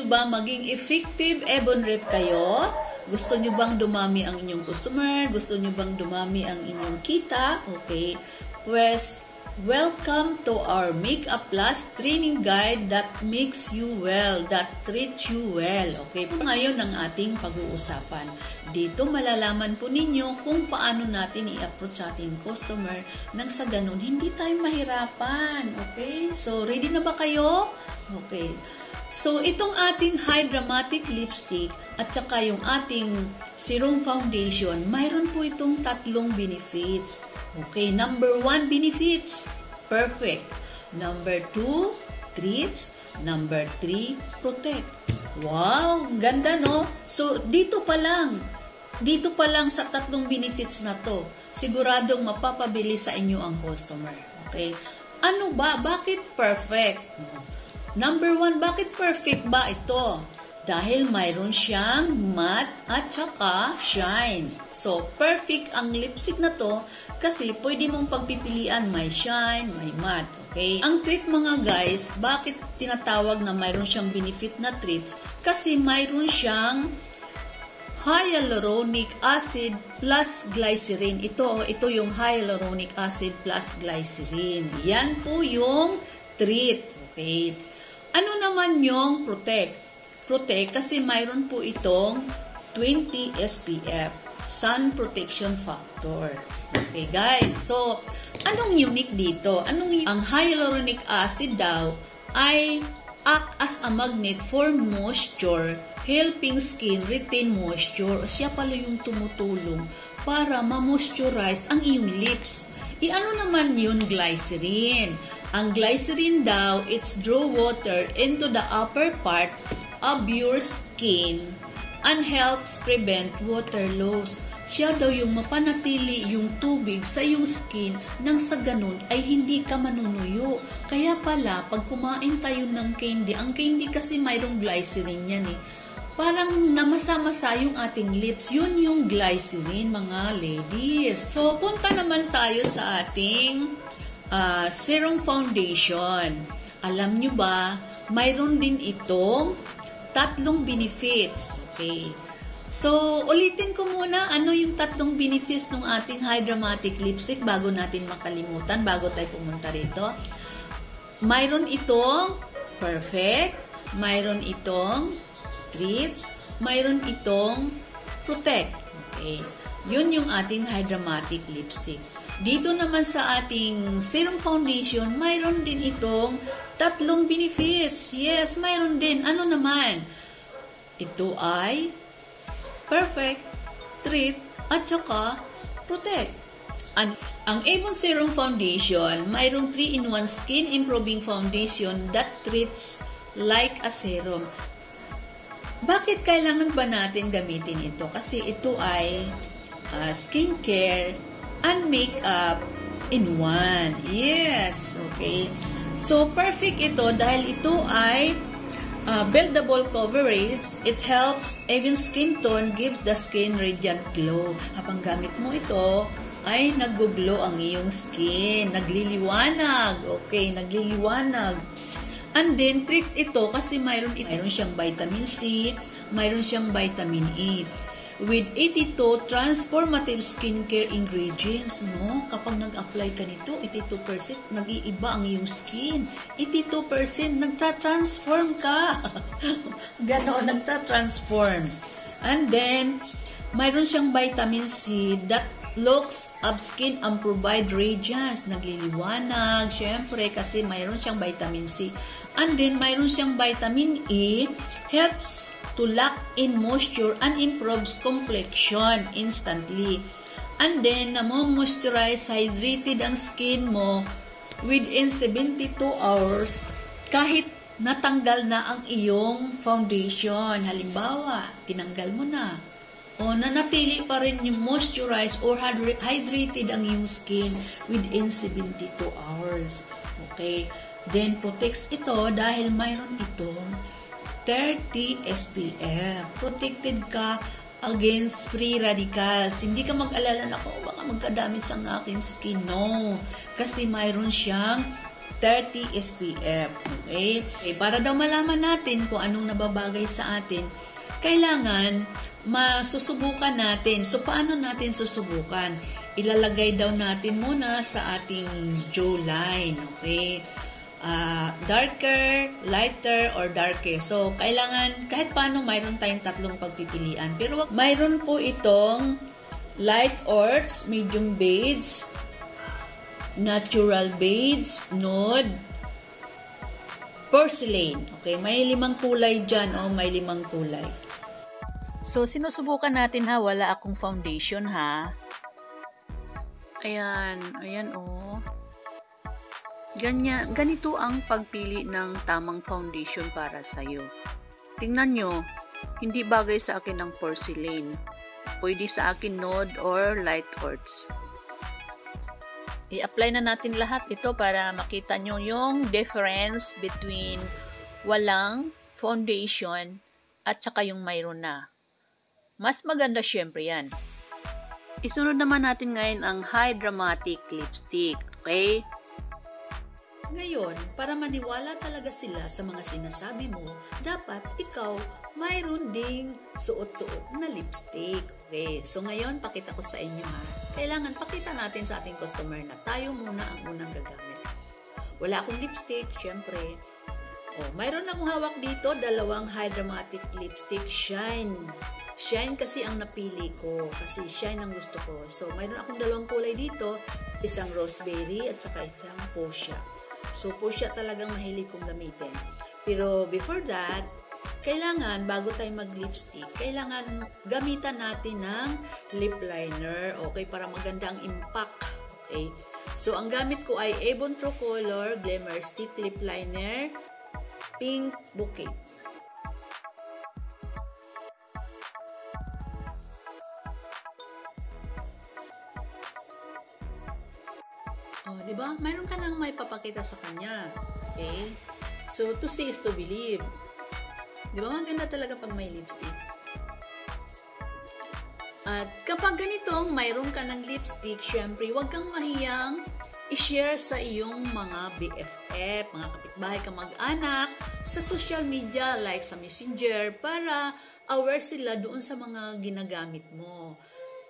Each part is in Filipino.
ba maging effective Ebon Rep kayo? Gusto nyo bang dumami ang inyong customer? Gusto nyo bang dumami ang inyong kita? Okay. Pues, welcome to our Makeup Plus training guide that makes you well, that treats you well. Okay, ngayon ang ating pag-uusapan. Dito malalaman po ninyo kung paano natin i-approach sa ating customer nang sa ganun hindi tayo mahirapan. Okay, so ready na ba kayo? Okay. So, itong ating High Dramatic Lipstick at saka yung ating Serum Foundation, mayroon po itong tatlong benefits. Okay, number 1, benefits. Perfect. Number 2, treats. Number 3, protect. Wow, ganda no? So, dito pa lang sa tatlong benefits na to, siguradong mapapabili sa inyo ang customer. Okay? Ano ba? Bakit perfect? Number 1, bakit perfect ba ito? Dahil mayroon siyang matte at saka shine. So, perfect ang lipstick na to kasi pwede mong pagpipilian may shine, may matte. Okay? Ang treat mga guys, bakit tinatawag na mayroon siyang benefit na treats? Kasi mayroon siyang hyaluronic acid plus glycerin. Ito yung hyaluronic acid plus glycerin. Yan po yung treat. Okay? Ano naman yung protect? Protect kasi mayroon po itong 20 SPF, Sun Protection Factor. Okay guys, so anong unique dito? Ang hyaluronic acid daw ay act as a magnet for moisture, helping skin retain moisture. Siya pala yung tumutulong para ma-moisturize ang iyong lips. Ano naman yun glycerin? Ang glycerin daw, it's draw water into the upper part of your skin and helps prevent water loss. Siya daw yung mapanatili yung tubig sa iyong skin nang sa ganun ay hindi ka manunuyo. Kaya pala, pag kumain tayo ng candy, ang candy kasi mayroong glycerin yan eh. Parang namasa-masa yung ating lips. Yun yung glycerin, mga ladies. So, punta naman tayo sa ating Serum Foundation. Alam nyo ba, mayroon din itong tatlong benefits. Okay. So, ulitin ko muna ano yung tatlong benefits ng ating High Dramatic Lipstick bago natin makalimutan, bago tayo pumunta rito. Mayroon itong perfect, mayroon itong treats, mayroon itong protect. Okay. Yun yung ating High Dramatic Lipstick. Dito naman sa ating Serum Foundation, mayroon din itong tatlong benefits. Yes, mayroon din. Ano naman? Ito ay perfect, treat, at saka protect. Ang Avon Serum Foundation, mayroong 3-in-1 skin improving foundation that treats like a serum. Bakit kailangan ba natin gamitin ito? Kasi ito ay skincare and makeup in one. Yes, okay. So, perfect ito dahil ito ay buildable coverage. It helps even skin tone, gives the skin radiant glow. Habang gamit mo ito, ay nag-glow ang iyong skin. Nagliliwanag. Okay, nagliliwanag. And then, treat ito kasi mayroon siyang vitamin C, mayroon siyang vitamin E. With 82 transformative skincare ingredients, no? Kapag nag-apply ka nito, 82% nag-iiba ang iyong skin. 82% nagtra-transform ka. Ganon, nagtra-transform. And then, mayroon siyang vitamin C that looks up skin and provide radiance. Nagliliwanag, syempre, kasi mayroon siyang vitamin C. And then, mayroon siyang vitamin E, helps to lock in moisture and improves complexion instantly. And then, namo-moisturize, hydrated ang skin mo within 72 hours kahit natanggal na ang iyong foundation. Halimbawa, tinanggal mo na. O nanatili pa rin yung moisturized or hydrated ang iyong skin within 72 hours. Okay? Then, protects ito dahil mayroon itong 30 SPF. Protected ka against free radicals. Hindi ka mag-alala na baka magkadami sa aking skin. No. Kasi mayroon siyang 30 SPF. Okay? Para daw malaman natin kung anong nababagay sa atin, kailangan masusubukan natin. So, paano natin susubukan? Ilalagay daw natin muna sa ating jawline. Okay? Darker, lighter, or darker. So, kailangan, kahit paano, mayroon tayong tatlong pagpipilian. Pero mayroon po itong light orts, medium beige, natural beige, nude, porcelain. Okay, may 5 kulay dyan. May 5 kulay. So, sinusubukan natin ha. Wala akong foundation ha. Ayan, Ganito ang pagpili ng tamang foundation para sa'yo. Tingnan nyo, hindi bagay sa akin ang porcelain. Pwede sa akin nude or light orts. I-apply na natin lahat ito para makita nyo yung difference between walang foundation at saka yung mayroon na. Mas maganda syempre yan. Isunod naman natin ngayon ang High Dramatic Lipstick. Okay? Ngayon, para maniwala talaga sila sa mga sinasabi mo, dapat ikaw mayroon ding suot-suot na lipstick. Okay, so ngayon, pakita ko sa inyo ha. Kailangan pakita natin sa ating customer na tayo muna ang unang gagamit. Wala akong lipstick, syempre. Mayroon akong hawak dito, 2 High Dramatic Lipstick Shine. Shine kasi ang napili ko, kasi shine ang gusto ko. So, mayroon akong 2 kulay dito, isang raspberry at saka isang fuchsia. So, fuchsia talagang mahilig kong gamitin. Pero before that, kailangan, bago tayo mag-lipstick, kailangan gamitan natin ng lip liner. Okay, para maganda ang impact. Okay. So, ang gamit ko ay Avon True Color Glimmer Stick Lip Liner Pink Bouquet. Diba? Mayroon ka nang may papakita sa kanya. Okay? So, to see is to believe. Diba? Maganda talaga pag may lipstick. At kapag ganitong mayroon ka ng lipstick, syempre, huwag kang mahiyang i-share sa iyong mga BFF, mga kapitbahay, kamag-anak, sa social media like sa Messenger para aware sila doon sa mga ginagamit mo.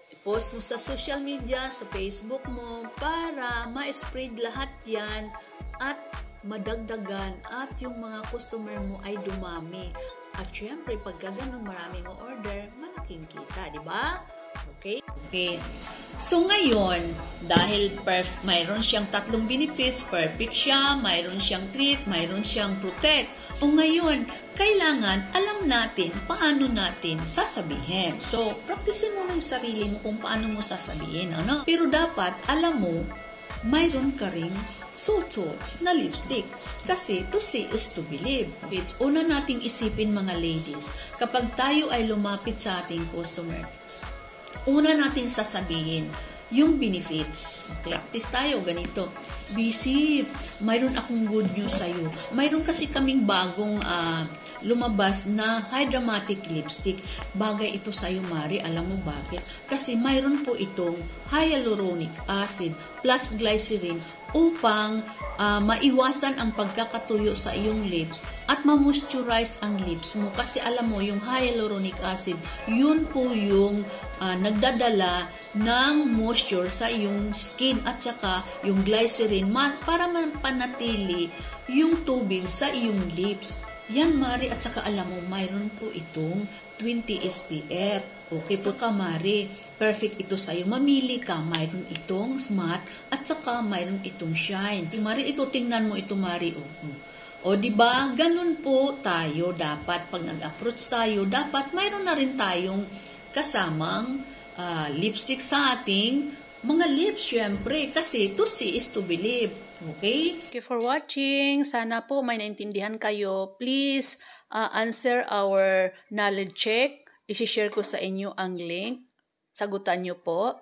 I-post mo sa social media, sa Facebook mo, para ma-spread lahat yan at madagdagan at yung mga customer mo ay dumami. At syempre, pag ganun maraming order, malaking kita, di ba? Okay? Okay. So ngayon, dahil mayroon siyang 3 benefits, perfect siya, mayroon siyang treat, mayroon siyang protect. O ngayon, kailangan alam natin paano natin sasabihin. So, practicein mo ng sarili mo kung paano mo sasabihin. Ano? Pero dapat, alam mo, mayroon ka ring suot na lipstick. Kasi to see is to believe. Una nating isipin mga ladies, kapag tayo ay lumapit sa ating customer, una natin sasabihin, yung benefits. Practice tayo, ganito. Busy, mayroon akong good news sa'yo. Mayroon kasi kaming bagong lumabas na High Dramatic Lipstick. Bagay ito sa'yo, Mari. Alam mo bakit? Kasi mayroon po itong hyaluronic acid plus glycerin upang maiwasan ang pagkakatuyo sa iyong lips at ma-moisturize ang lips mo. Kasi alam mo, yung hyaluronic acid, yun po yung nagdadala ng moisture sa iyong skin at saka yung glycerin para mapanatili yung tubig sa iyong lips. Yan, Mari, at saka alam mo, mayroon po itong 20 SPF. Okay po ka, Mari. Perfect ito sa'yo. Mamili ka. Mayroon itong matte at saka mayroon itong shine. Mari, ito tingnan mo ito, Mari. O, diba? Ganun po tayo dapat. Pag nag-approach tayo, dapat mayroon na rin tayong kasamang lipstick sa ating mga lips, syempre. Kasi to see is to believe. Okay? Thank you for watching. Sana po may naintindihan kayo. Please answer our knowledge check. I-share ko sa inyo ang link. Sagutan nyo po.